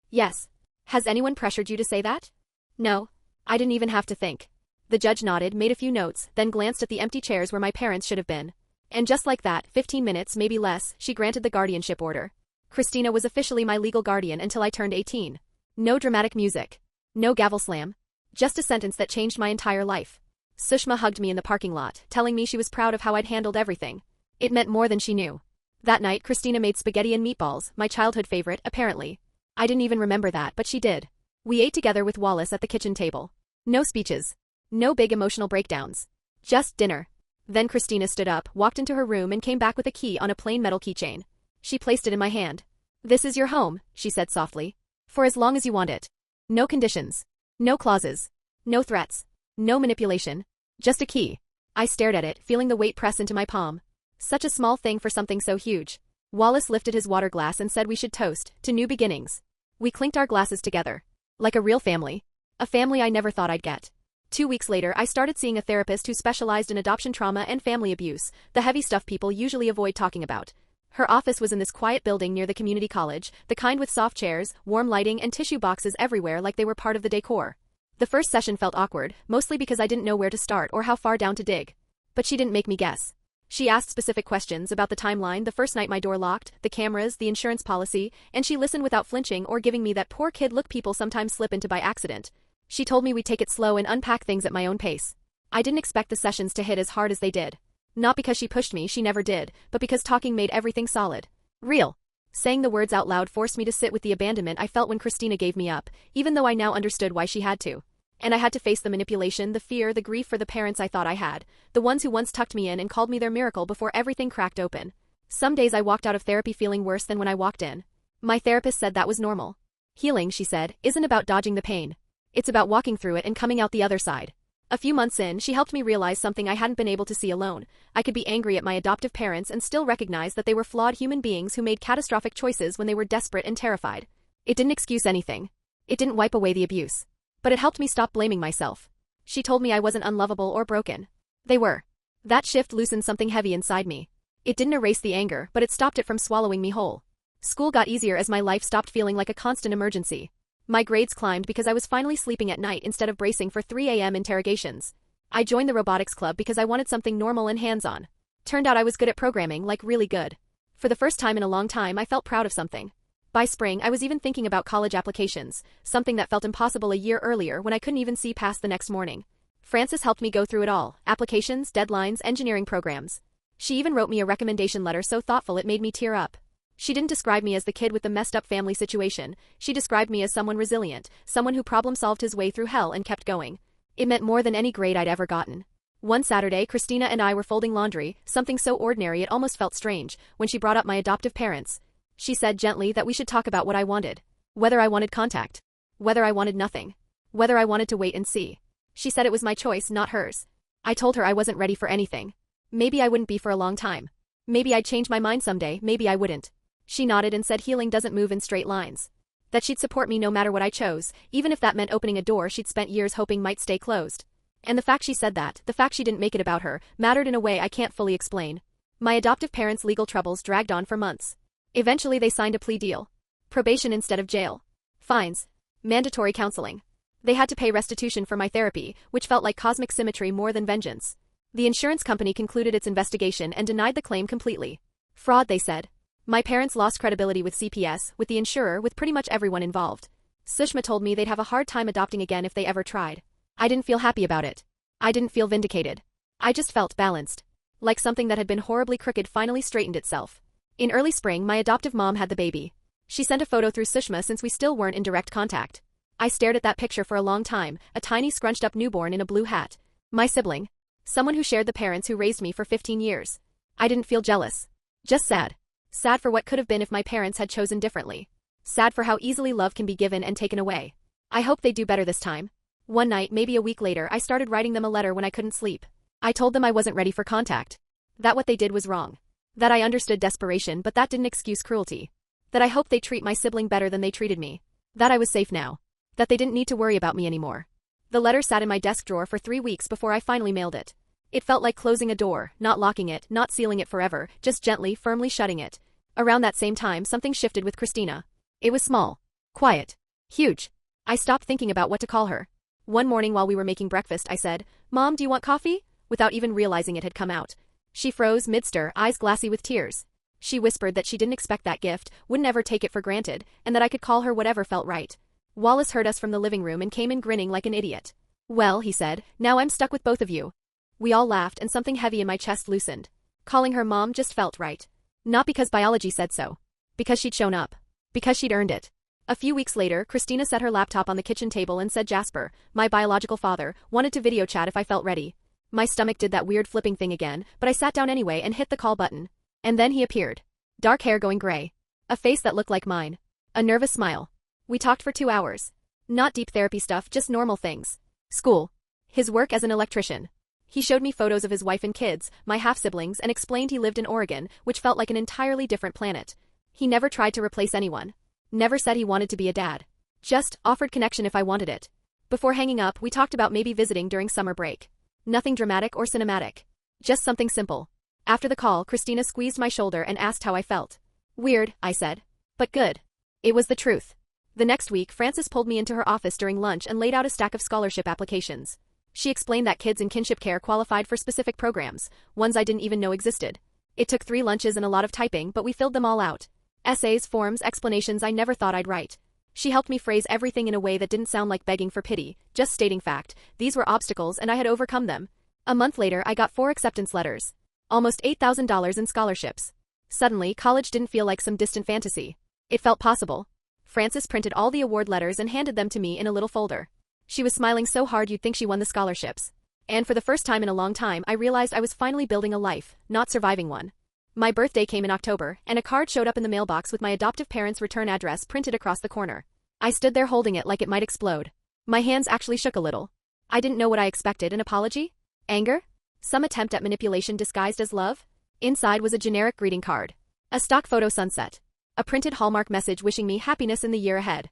Yes. Has anyone pressured you to say that? No. I didn't even have to think. The judge nodded, made a few notes, then glanced at the empty chairs where my parents should have been. And just like that, 15 minutes, maybe less, she granted the guardianship order. Christina was officially my legal guardian until I turned 18. No dramatic music. No gavel slam. Just a sentence that changed my entire life. Sushma hugged me in the parking lot, telling me she was proud of how I'd handled everything. It meant more than she knew. That night, Christina made spaghetti and meatballs, my childhood favorite, apparently. I didn't even remember that, but she did. We ate together with Wallace at the kitchen table. No speeches. No big emotional breakdowns. Just dinner. Then Christina stood up, walked into her room and came back with a key on a plain metal keychain. She placed it in my hand. This is your home, she said softly. For as long as you want it. No conditions. No clauses. No threats. No manipulation. Just a key. I stared at it, feeling the weight press into my palm. Such a small thing for something so huge. Wallace lifted his water glass and said we should toast to new beginnings. We clinked our glasses together. Like a real family. A family I never thought I'd get. 2 weeks later, I started seeing a therapist who specialized in adoption trauma and family abuse, the heavy stuff people usually avoid talking about. Her office was in this quiet building near the community college, the kind with soft chairs, warm lighting and tissue boxes everywhere like they were part of the decor. The first session felt awkward, mostly because I didn't know where to start or how far down to dig. But she didn't make me guess. She asked specific questions about the timeline the first night my door locked, the cameras, the insurance policy, and she listened without flinching or giving me that poor kid look people sometimes slip into by accident. She told me we'd take it slow and unpack things at my own pace. I didn't expect the sessions to hit as hard as they did. Not because she pushed me, she never did, but because talking made everything solid. Real. Saying the words out loud forced me to sit with the abandonment I felt when Christina gave me up, even though I now understood why she had to. And I had to face the manipulation, the fear, the grief for the parents I thought I had, the ones who once tucked me in and called me their miracle before everything cracked open. Some days I walked out of therapy feeling worse than when I walked in. My therapist said that was normal. Healing, she said, isn't about dodging the pain. It's about walking through it and coming out the other side. A few months in, she helped me realize something I hadn't been able to see alone. I could be angry at my adoptive parents and still recognize that they were flawed human beings who made catastrophic choices when they were desperate and terrified. It didn't excuse anything. It didn't wipe away the abuse. But it helped me stop blaming myself. She told me I wasn't unlovable or broken. They were. That shift loosened something heavy inside me. It didn't erase the anger, but it stopped it from swallowing me whole. School got easier as my life stopped feeling like a constant emergency. My grades climbed because I was finally sleeping at night instead of bracing for 3 a.m. interrogations. I joined the robotics club because I wanted something normal and hands-on. Turned out I was good at programming, like really good. For the first time in a long time, I felt proud of something. By spring, I was even thinking about college applications, something that felt impossible a year earlier when I couldn't even see past the next morning. Frances helped me go through it all: applications, deadlines, engineering programs. She even wrote me a recommendation letter so thoughtful it made me tear up. She didn't describe me as the kid with the messed up family situation. She described me as someone resilient, someone who problem-solved his way through hell and kept going. It meant more than any grade I'd ever gotten. One Saturday, Christina and I were folding laundry, something so ordinary it almost felt strange, when she brought up my adoptive parents. She said gently that we should talk about what I wanted. Whether I wanted contact. Whether I wanted nothing. Whether I wanted to wait and see. She said it was my choice, not hers. I told her I wasn't ready for anything. Maybe I wouldn't be for a long time. Maybe I'd change my mind someday, maybe I wouldn't. She nodded and said healing doesn't move in straight lines. That she'd support me no matter what I chose, even if that meant opening a door she'd spent years hoping might stay closed. And the fact she said that, the fact she didn't make it about her, mattered in a way I can't fully explain. My adoptive parents' legal troubles dragged on for months. Eventually they signed a plea deal. Probation instead of jail. Fines. Mandatory counseling. They had to pay restitution for my therapy, which felt like cosmic symmetry more than vengeance. The insurance company concluded its investigation and denied the claim completely. Fraud, they said. My parents lost credibility with CPS, with the insurer, with pretty much everyone involved. Sushma told me they'd have a hard time adopting again if they ever tried. I didn't feel happy about it. I didn't feel vindicated. I just felt balanced. Like something that had been horribly crooked finally straightened itself. In early spring, my adoptive mom had the baby. She sent a photo through Sushma since we still weren't in direct contact. I stared at that picture for a long time, a tiny scrunched-up newborn in a blue hat. My sibling. Someone who shared the parents who raised me for 15 years. I didn't feel jealous. Just sad. Sad for what could have been if my parents had chosen differently. Sad for how easily love can be given and taken away. I hope they do better this time. One night, maybe a week later, I started writing them a letter when I couldn't sleep. I told them I wasn't ready for contact. That what they did was wrong. That I understood desperation, but that didn't excuse cruelty. That I hoped they'd treat my sibling better than they treated me. That I was safe now. That they didn't need to worry about me anymore. The letter sat in my desk drawer for 3 weeks before I finally mailed it. It felt like closing a door, not locking it, not sealing it forever, just gently, firmly shutting it. Around that same time, something shifted with Christina. It was small. Quiet. Huge. I stopped thinking about what to call her. One morning while we were making breakfast, I said, "Mom, do you want coffee?" without even realizing it had come out. She froze mid-stir, eyes glassy with tears. She whispered that she didn't expect that gift, wouldn't ever take it for granted, and that I could call her whatever felt right. Wallace heard us from the living room and came in grinning like an idiot. "Well," he said, "now I'm stuck with both of you." We all laughed and something heavy in my chest loosened. Calling her Mom just felt right. Not because biology said so. Because she'd shown up. Because she'd earned it. A few weeks later, Christina set her laptop on the kitchen table and said Jasper, my biological father, wanted to video chat if I felt ready. My stomach did that weird flipping thing again, but I sat down anyway and hit the call button. And then he appeared. Dark hair going gray. A face that looked like mine. A nervous smile. We talked for 2 hours. Not deep therapy stuff, just normal things. School. His work as an electrician. He showed me photos of his wife and kids, my half-siblings, and explained he lived in Oregon, which felt like an entirely different planet. He never tried to replace anyone. Never said he wanted to be a dad. Just offered connection if I wanted it. Before hanging up, we talked about maybe visiting during summer break. Nothing dramatic or cinematic. Just something simple. After the call, Christina squeezed my shoulder and asked how I felt. Weird, I said. But good. It was the truth. The next week, Frances pulled me into her office during lunch and laid out a stack of scholarship applications. She explained that kids in kinship care qualified for specific programs, ones I didn't even know existed. It took 3 lunches and a lot of typing, but we filled them all out. Essays, forms, explanations I never thought I'd write. She helped me phrase everything in a way that didn't sound like begging for pity, just stating fact. These were obstacles and I had overcome them. A month later, I got 4 acceptance letters. Almost $8,000 in scholarships. Suddenly, college didn't feel like some distant fantasy. It felt possible. Frances printed all the award letters and handed them to me in a little folder. She was smiling so hard you'd think she won the scholarships. And for the first time in a long time, I realized I was finally building a life, not surviving one. My birthday came in October, and a card showed up in the mailbox with my adoptive parents' return address printed across the corner. I stood there holding it like it might explode. My hands actually shook a little. I didn't know what I expected. An apology? Anger? Some attempt at manipulation disguised as love? Inside was a generic greeting card. A stock photo sunset. A printed Hallmark message wishing me happiness in the year ahead.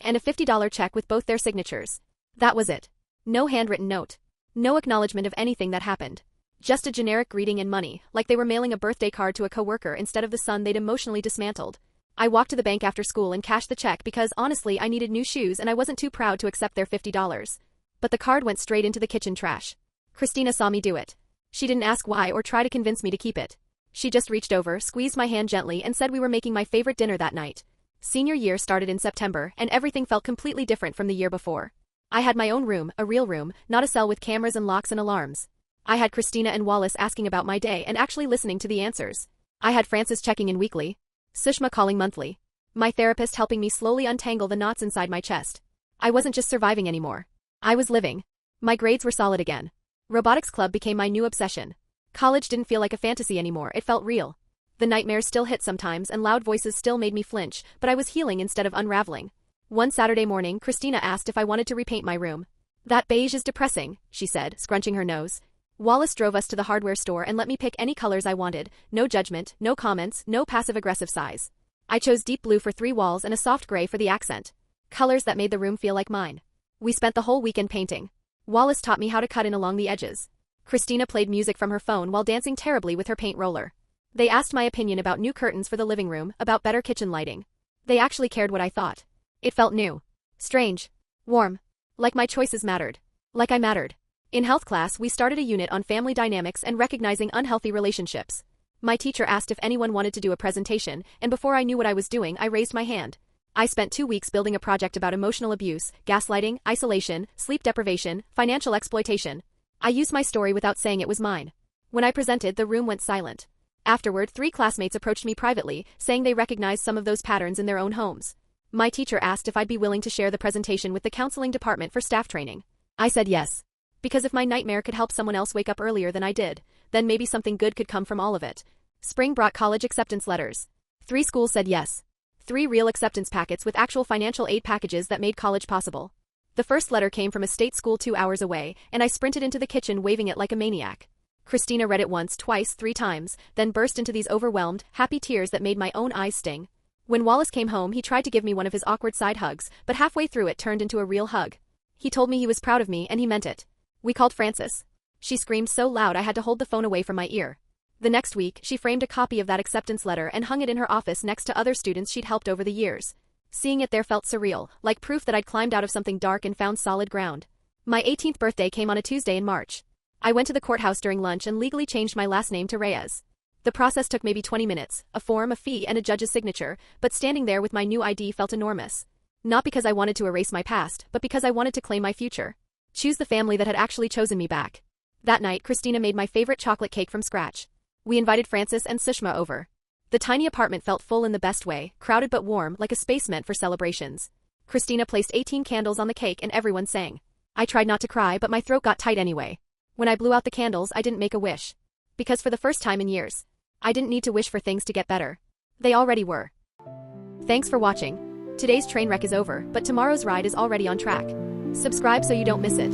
And a $50 check with both their signatures. That was it. No handwritten note. No acknowledgement of anything that happened. Just a generic greeting and money, like they were mailing a birthday card to a coworker instead of the son they'd emotionally dismantled. I walked to the bank after school and cashed the check because honestly I needed new shoes and I wasn't too proud to accept their $50. But the card went straight into the kitchen trash. Christina saw me do it. She didn't ask why or try to convince me to keep it. She just reached over, squeezed my hand gently and said we were making my favorite dinner that night. Senior year started in September and everything felt completely different from the year before. I had my own room, a real room, not a cell with cameras and locks and alarms. I had Christina and Wallace asking about my day and actually listening to the answers. I had Frances checking in weekly. Sushma calling monthly. My therapist helping me slowly untangle the knots inside my chest. I wasn't just surviving anymore. I was living. My grades were solid again. Robotics club became my new obsession. College didn't feel like a fantasy anymore, it felt real. The nightmares still hit sometimes and loud voices still made me flinch, but I was healing instead of unraveling. One Saturday morning, Christina asked if I wanted to repaint my room. That beige is depressing, she said, scrunching her nose. Wallace drove us to the hardware store and let me pick any colors I wanted, no judgment, no comments, no passive-aggressive sighs. I chose deep blue for 3 walls and a soft gray for the accent. Colors that made the room feel like mine. We spent the whole weekend painting. Wallace taught me how to cut in along the edges. Christina played music from her phone while dancing terribly with her paint roller. They asked my opinion about new curtains for the living room, about better kitchen lighting. They actually cared what I thought. It felt new. Strange. Warm. Like my choices mattered. Like I mattered. In health class, we started a unit on family dynamics and recognizing unhealthy relationships. My teacher asked if anyone wanted to do a presentation, and before I knew what I was doing, I raised my hand. I spent 2 weeks building a project about emotional abuse, gaslighting, isolation, sleep deprivation, financial exploitation. I used my story without saying it was mine. When I presented, the room went silent. Afterward, 3 classmates approached me privately, saying they recognized some of those patterns in their own homes. My teacher asked if I'd be willing to share the presentation with the counseling department for staff training. I said yes. Because if my nightmare could help someone else wake up earlier than I did, then maybe something good could come from all of it. Spring brought college acceptance letters. 3 schools said yes. 3 real acceptance packets with actual financial aid packages that made college possible. The first letter came from a state school 2 hours away, and I sprinted into the kitchen waving it like a maniac. Christina read it once, twice, 3 times, then burst into these overwhelmed, happy tears that made my own eyes sting. When Wallace came home, he tried to give me one of his awkward side hugs, but halfway through it turned into a real hug. He told me he was proud of me and he meant it. We called Frances. She screamed so loud I had to hold the phone away from my ear. The next week, she framed a copy of that acceptance letter and hung it in her office next to other students she'd helped over the years. Seeing it there felt surreal, like proof that I'd climbed out of something dark and found solid ground. My 18th birthday came on a Tuesday in March. I went to the courthouse during lunch and legally changed my last name to Reyes. The process took maybe 20 minutes, a form, a fee, and a judge's signature, but standing there with my new ID felt enormous. Not because I wanted to erase my past, but because I wanted to claim my future. Choose the family that had actually chosen me back. That night, Christina made my favorite chocolate cake from scratch. We invited Francis and Sushma over. The tiny apartment felt full in the best way, crowded but warm, like a space meant for celebrations. Christina placed 18 candles on the cake and everyone sang. I tried not to cry, but my throat got tight anyway. When I blew out the candles, I didn't make a wish. Because for the first time in years, I didn't need to wish for things to get better. They already were. Thanks for watching. Today's train wreck is over, but tomorrow's ride is already on track. Subscribe so you don't miss it.